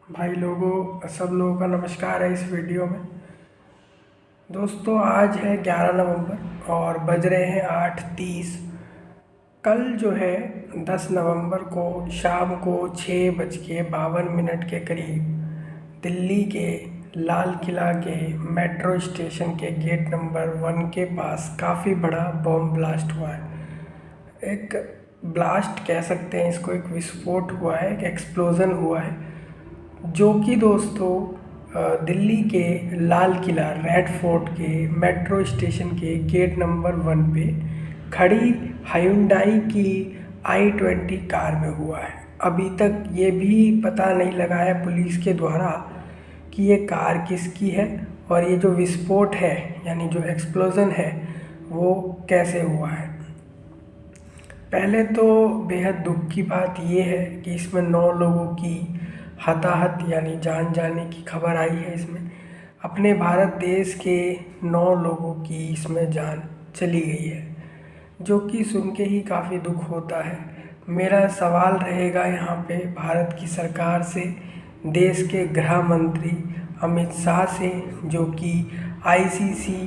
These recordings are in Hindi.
भाई लोगों, सब लोगों का नमस्कार है। इस वीडियो में दोस्तों आज है 11 नवंबर और बज रहे हैं 8:30। कल जो है 10 नवंबर को शाम को 6:52 के करीब दिल्ली के लाल किला के मेट्रो स्टेशन के गेट नंबर 1 के पास काफ़ी बड़ा बॉम्ब ब्लास्ट हुआ है। एक ब्लास्ट कह सकते हैं इसको, एक विस्फोट हुआ है, एक एक्सप्लोज़न हुआ है, जो कि दोस्तों दिल्ली के लाल किला रेड फोर्ट के मेट्रो स्टेशन के गेट नंबर 1 पे खड़ी हायुंडाई की i20 कार में हुआ है। अभी तक ये भी पता नहीं लगा है पुलिस के द्वारा कि ये कार किसकी है और ये जो विस्फोट है यानी जो एक्सप्लोज़न है वो कैसे हुआ है। पहले तो बेहद दुख की बात ये है कि इसमें 9 लोगों की हताहत यानी जान जाने की खबर आई है। इसमें अपने भारत देश के 9 लोगों की इसमें जान चली गई है, जो कि सुन के ही काफ़ी दुख होता है। मेरा सवाल रहेगा यहाँ पे भारत की सरकार से, देश के गृह मंत्री अमित शाह से, जो कि आईसीसी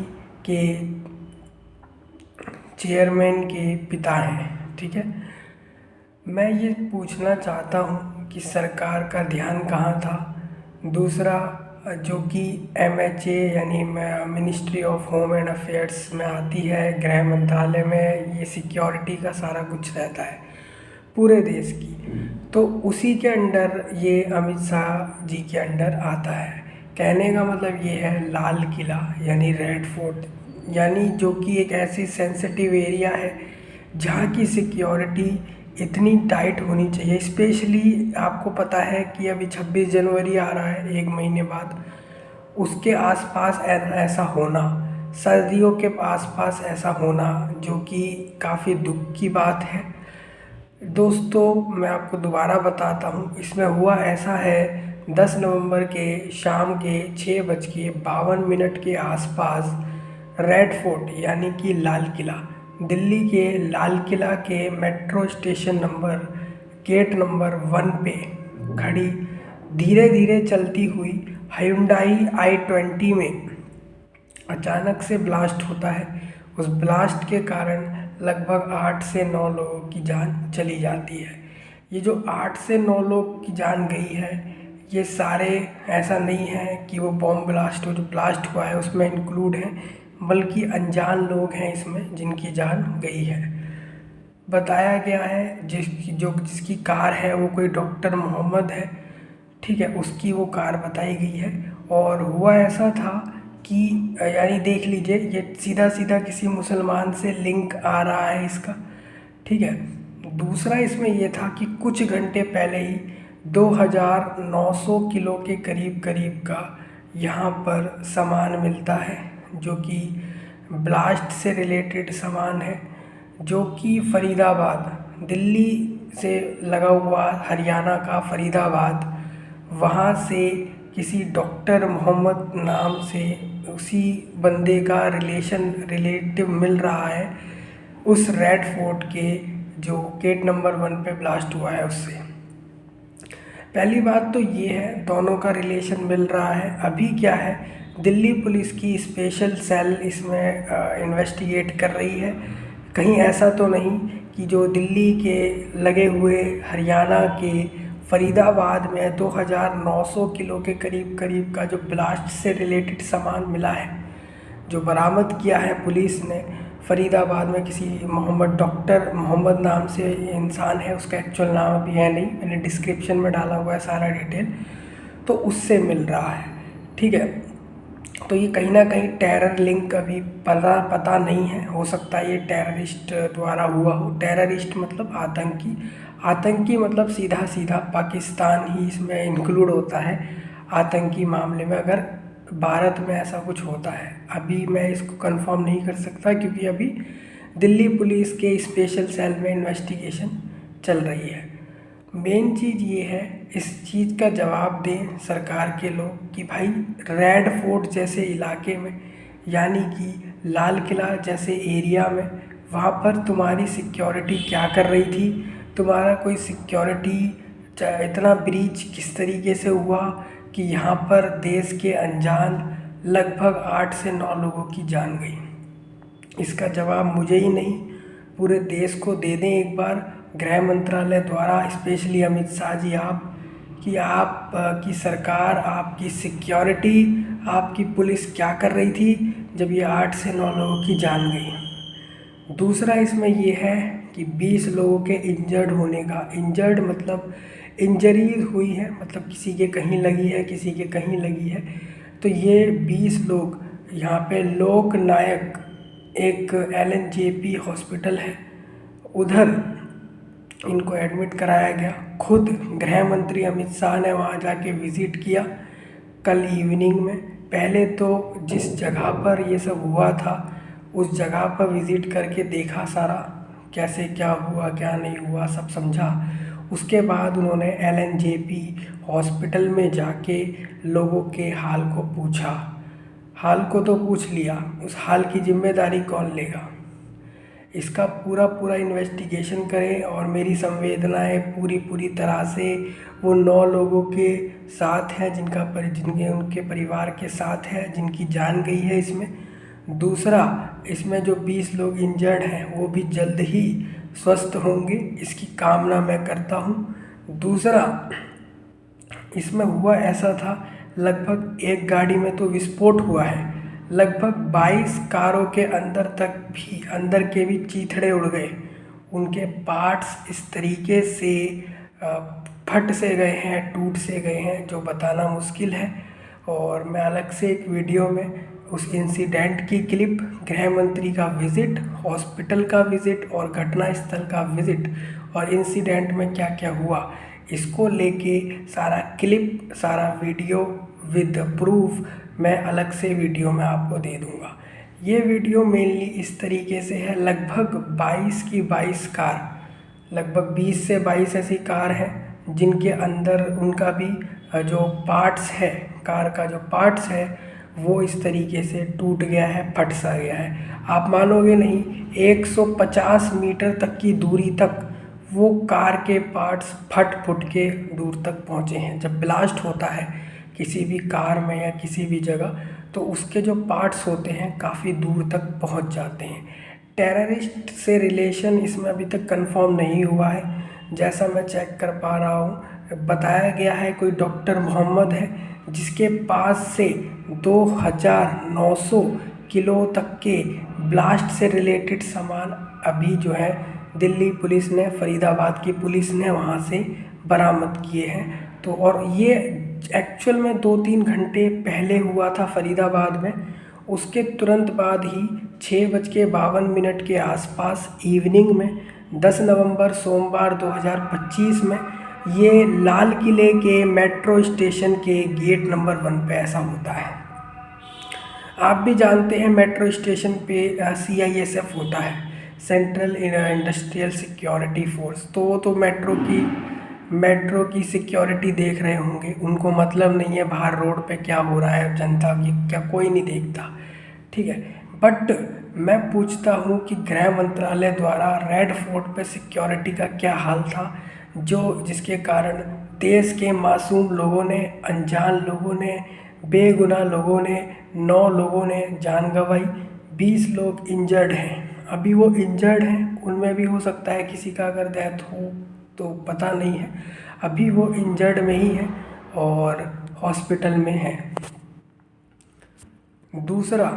के चेयरमैन के पिता हैं। ठीक है, मैं ये पूछना चाहता हूँ कि सरकार का ध्यान कहाँ था। दूसरा, जो कि MHA यानी ministry of home and affairs में आती है, गृह मंत्रालय में ये सिक्योरिटी का सारा कुछ रहता है पूरे देश की, तो उसी के अंडर ये अमित शाह जी के अंडर आता है। कहने का मतलब ये है लाल किला यानी रेड फोर्ट, यानी जो कि एक ऐसी सेंसिटिव एरिया है जहाँ की सिक्योरिटी इतनी टाइट होनी चाहिए। स्पेशली आपको पता है कि अभी 26 जनवरी आ रहा है, एक महीने बाद, उसके आसपास ऐसा होना, सर्दियों के आसपास ऐसा होना, जो कि काफ़ी दुख की बात है। दोस्तों मैं आपको दोबारा बताता हूँ, इसमें हुआ ऐसा है 10 नवंबर के शाम के 6:52 के आसपास रेड फोर्ट यानी कि लाल किला, दिल्ली के लाल किला के metro station number gate number 1 पे खड़ी धीरे धीरे चलती हुई हायुंडाई i20 में अचानक से ब्लास्ट होता है। उस ब्लास्ट के कारण लगभग 8 से 9 लोगों की जान चली जाती है। ये जो 8 से 9 लोग की जान गई है, ये सारे ऐसा नहीं है कि वो बॉम्ब ब्लास्ट जो ब्लास्ट हुआ है उसमें इंक्लूड हैं, बल्कि अनजान लोग हैं इसमें जिनकी जान गई है। बताया गया है जिसकी कार है वो कोई डॉक्टर मोहम्मद है। ठीक है, उसकी वो कार बताई गई है। और हुआ ऐसा था कि यानी देख लीजिए, ये सीधा सीधा किसी मुसलमान से लिंक आ रहा है इसका। ठीक है, दूसरा इसमें ये था कि कुछ घंटे पहले ही 2900 किलो के करीब करीब का यहाँ पर सामान मिलता है, जो कि ब्लास्ट से रिलेटेड सामान है, जो कि फरीदाबाद, दिल्ली से लगा हुआ हरियाणा का फरीदाबाद, वहाँ से किसी डॉक्टर मोहम्मद नाम से उसी बंदे का रिलेटिव मिल रहा है उस रेड फोर्ट के जो गेट नंबर 1 पे ब्लास्ट हुआ है उससे। पहली बात तो ये है, दोनों का रिलेशन मिल रहा है। अभी क्या है, दिल्ली पुलिस की स्पेशल सेल इसमें इन्वेस्टिगेट कर रही है। कहीं ऐसा तो नहीं कि जो दिल्ली के लगे हुए हरियाणा के फरीदाबाद में 2900 किलो के करीब करीब का जो ब्लास्ट से रिलेटेड सामान मिला है, जो बरामद किया है पुलिस ने फरीदाबाद में, किसी डॉक्टर मोहम्मद नाम से इंसान है, उसका एक्चुअल नाम अभी है नहीं, मैंने डिस्क्रिप्शन में डाला हुआ है सारा डिटेल, तो उससे मिल रहा है। ठीक है, तो ये कहीं ना कहीं टेरर लिंक अभी पता नहीं है। हो सकता है ये टेररिस्ट द्वारा हुआ हो। टेररिस्ट मतलब आतंकी, आतंकी मतलब सीधा सीधा पाकिस्तान ही इसमें इंक्लूड होता है आतंकी मामले में, अगर भारत में ऐसा कुछ होता है। अभी मैं इसको कंफर्म नहीं कर सकता क्योंकि अभी दिल्ली पुलिस के स्पेशल सेल में इन्वेस्टिगेशन चल रही है। मेन चीज़ ये है, इस चीज़ का जवाब दें सरकार के लोग कि भाई रेड फोर्ट जैसे इलाके में यानी कि लाल किला जैसे एरिया में, वहाँ पर तुम्हारी सिक्योरिटी क्या कर रही थी? तुम्हारा कोई सिक्योरिटी इतना ब्रीच किस तरीके से हुआ कि यहाँ पर देश के अनजान लगभग 8 से 9 लोगों की जान गई। इसका जवाब मुझे ही नहीं पूरे देश को दे दें एक बार, गृह मंत्रालय द्वारा, स्पेशली अमित शाह जी आप, कि आप की सरकार, आपकी सिक्योरिटी, आपकी पुलिस क्या कर रही थी जब ये 8 से 9 लोगों की जान गई। दूसरा इसमें ये है कि 20 लोगों के इंजर्ड होने का, इंजर्ड मतलब इंजरीज हुई है, मतलब किसी के कहीं लगी है, किसी के कहीं लगी है। तो ये 20 लोग यहाँ पे लोक नायक, एक LNJP हॉस्पिटल है, उधर इनको एडमिट कराया गया। खुद गृह मंत्री अमित शाह ने वहाँ जाके विज़िट किया कल इवनिंग में। पहले तो जिस जगह पर ये सब हुआ था उस जगह पर विज़िट करके देखा सारा, कैसे क्या हुआ क्या नहीं हुआ सब समझा। उसके बाद उन्होंने LNJP हॉस्पिटल में जाके लोगों के हाल को पूछा। हाल को तो पूछ लिया, उस हाल की जिम्मेदारी कौन लेगा? इसका पूरा पूरा इन्वेस्टिगेशन करें। और मेरी संवेदनाएं पूरी तरह से वो 9 लोगों के साथ हैं जिनके उनके परिवार के साथ है, जिनकी जान गई है इसमें। दूसरा, इसमें जो 20 लोग इंजर्ड हैं वो भी जल्द ही स्वस्थ होंगे, इसकी कामना मैं करता हूँ। दूसरा, इसमें हुआ ऐसा था, लगभग एक गाड़ी में तो विस्फोट हुआ है, लगभग 22 कारों के अंदर के भी चीथड़े उड़ गए। उनके पार्ट्स इस तरीके से फट से गए हैं, टूट से गए हैं, जो बताना मुश्किल है। और मैं अलग से एक वीडियो में उस इंसिडेंट की क्लिप, गृह मंत्री का विज़िट, हॉस्पिटल का विज़िट और घटनास्थल का विज़िट और इंसिडेंट में क्या क्या हुआ, इसको लेके सारा क्लिप, सारा वीडियो विद प्रूफ मैं अलग से वीडियो में आपको दे दूंगा। ये वीडियो मेनली इस तरीके से है, लगभग 22 की 22 कार, लगभग 20 से 22 ऐसी कार हैं जिनके अंदर उनका भी जो पार्ट्स है, कार का जो पार्ट्स है वो इस तरीके से टूट गया है, फट सा गया है। आप मानोगे नहीं, 150 मीटर तक की दूरी तक वो कार के पार्ट्स फट फुट के दूर तक पहुँचे हैं। जब ब्लास्ट होता है किसी भी कार में या किसी भी जगह, तो उसके जो पार्ट्स होते हैं काफ़ी दूर तक पहुंच जाते हैं। टेररिस्ट से रिलेशन इसमें अभी तक कंफर्म नहीं हुआ है, जैसा मैं चेक कर पा रहा हूँ। बताया गया है कोई डॉक्टर मोहम्मद है जिसके पास से 2900 किलो तक के ब्लास्ट से रिलेटेड सामान अभी जो है दिल्ली पुलिस ने, फरीदाबाद की पुलिस ने वहाँ से बरामद किए हैं। तो और ये एक्चुअल में 2-3 घंटे पहले हुआ था फरीदाबाद में। उसके तुरंत बाद ही 6:52 के आसपास इवनिंग में 10 नवंबर सोमवार 2025 में ये लाल किले के मेट्रो स्टेशन के गेट नंबर 1 पे ऐसा होता है। आप भी जानते हैं मेट्रो स्टेशन पे CISF होता है, सेंट्रल इंडस्ट्रियल सिक्योरिटी फोर्स। तो वो तो मेट्रो की सिक्योरिटी देख रहे होंगे, उनको मतलब नहीं है बाहर रोड पे क्या हो रहा है, जनता की क्या कोई नहीं देखता, ठीक है। बट मैं पूछता हूँ कि गृह मंत्रालय द्वारा रेड फोर्ट पे सिक्योरिटी का क्या हाल था, जिसके कारण देश के मासूम लोगों ने, अनजान लोगों ने, बेगुनाह लोगों ने, 9 लोगों ने जान गंवाई, 20 लोग इंजर्ड हैं। अभी वो इंजर्ड हैं, उनमें भी हो सकता है किसी का अगर डेथ हो तो पता नहीं है। अभी वो इंजर्ड में ही है और हॉस्पिटल में है। दूसरा,